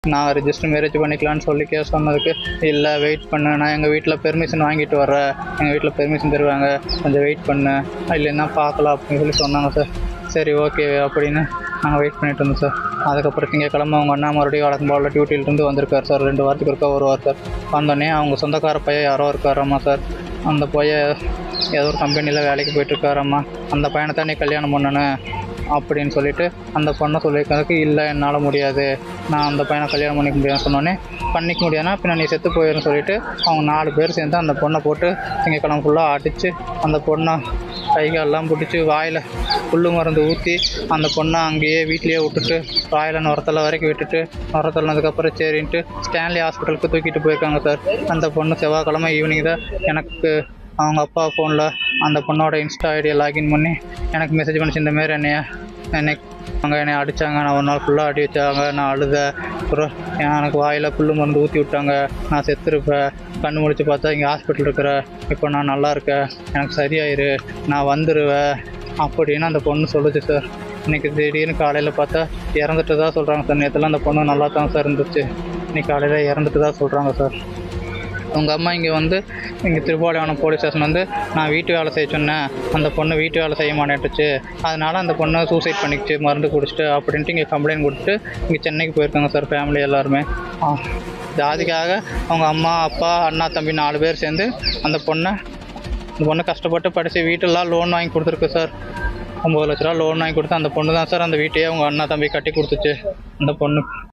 நான் register marriage பண்ணிக்கலான்னு சொல்லி சொன்னதுக்கு, இல்லை வெயிட் பண்ணு, நான் எங்கள் வீட்டில் பெர்மிஷன் வாங்கிட்டு வர்றேன், எங்கள் வீட்டில் பெர்மிஷன் தருவாங்க, கொஞ்சம் வெயிட் பண்ணு, இல்லைன்னா பார்க்கலாம் அப்படின்னு சொல்லி சொன்னாங்க சார். சரி ஓகே அப்படின்னு நாங்கள் வெயிட் பண்ணிட்டு இருந்தோம் சார். அதுக்கப்புறம் திங்கக்கிழமை அவங்க அண்ணா மறுபடியும் வழக்கம் போல் டியூட்டியிலேருந்து வந்திருக்காரு சார். 2 வாரத்துக்கு ஒருக்கா வருவார் சார். வந்தோடனே அவங்க சொந்தக்கார பையன் யாரோ இருக்காராம்மா சார். அந்த பையன் ஏதோ ஒரு கம்பெனியில் வேலைக்கு போயிட்டுருக்காராம்மா. அந்த பையனை தான் நீ கல்யாணம் பண்ணணும் அப்படின்னு சொல்லிட்டு அந்த பொண்ணை சொல்லியிருக்கிறதுக்கு, இல்லை என்னால் முடியாது, நான் அந்த பையனை கல்யாணம் பண்ணிக்க முடியாதுன்னு சொன்னோன்னே, பண்ணிக்க முடியாதுன்னா பின்ன நீ செத்து போயிடுன்னு சொல்லிட்டு அவங்க 4 பேர் சேர்ந்து அந்த பொண்ணை போட்டு திங்கக்கிழமை ஃபுல்லாக அடித்து அந்த பொண்ணை கைகாலெல்லாம் பிடிச்சி வாயில் புல் மருந்து ஊற்றி அந்த பொண்ணை அங்கேயே வீட்லேயே விட்டுட்டு வாயில் நுரத்தலை வரைக்கும் விட்டுட்டு நுரத்தலனதுக்கப்புறம் சரின்ட்டு ஸ்டான்லி ஹாஸ்பிட்டலுக்கு தூக்கிட்டு போயிருக்காங்க சார். அந்த பொண்ணு செவ்வாய்க்கிழமை ஈவினிங் தான் எனக்கு அவங்க அப்பா ஃபோனில் அந்த பொண்ணோட இன்ஸ்டா ஐடியை லாகின் பண்ணி எனக்கு மெசேஜ் பண்ணிச்சு, இந்தமாரி என்னை அடித்தாங்க, நான் ஒரு நாள் ஃபுல்லாக அடி வச்சாங்க, நான் அழுத, அப்புறம் எனக்கு வாயில் புல் மருந்து ஊற்றி விட்டாங்க, நான் செத்துருப்பேன், கண்ணு முடிச்சு பார்த்தா இங்கே ஹாஸ்பிட்டல் இருக்கிற, இப்போ நான் நல்லா இருக்கேன், எனக்கு சரியாயிரு, நான் வந்துடுவேன் அப்படின்னு அந்த பொண்ணு சொல்லுச்சு சார். இன்றைக்கி திடீர்னு காலையில் பார்த்தா இறந்துட்டு தான் சொல்கிறாங்க சார். நேற்றுலாம் அந்த பொண்ணு நல்லா தான் சார் இருந்துச்சு, இன்றைக்கி காலையில் இறந்துட்டு தான் சொல்கிறாங்க சார். உங்கள் அம்மா இங்கே திருப்பாலைவனம் போலீஸ் ஸ்டேஷன் நான் வீட்டு வேலை செய்ய சொன்னேன், அந்த பொண்ணு வீட்டு வேலை செய்ய மாட்டேன்ட்டுச்சு, அதனால் அந்த பொண்ணை சூசைட் பண்ணிக்கிச்சு மருந்து குடிச்சிட்டு அப்படின்ட்டு இங்கே கம்ப்ளைண்ட் கொடுத்துட்டு இங்கே சென்னைக்கு போயிருக்காங்க சார். ஃபேமிலி எல்லாருமே ஜாதிக்காக அவங்க அம்மா அப்பா அண்ணா தம்பி 4 பேர் சேர்ந்து அந்த பொண்ணை கஷ்டப்பட்டு படித்து வீட்டெல்லாம் லோன் வாங்கி கொடுத்துருக்கு சார். 9 லட்ச ரூபா லோன் வாங்கி கொடுத்து அந்த பொண்ணு தான் சார் அந்த வீட்டையே அவங்க அண்ணா தம்பி கட்டி கொடுத்துச்சு அந்த பொண்ணு.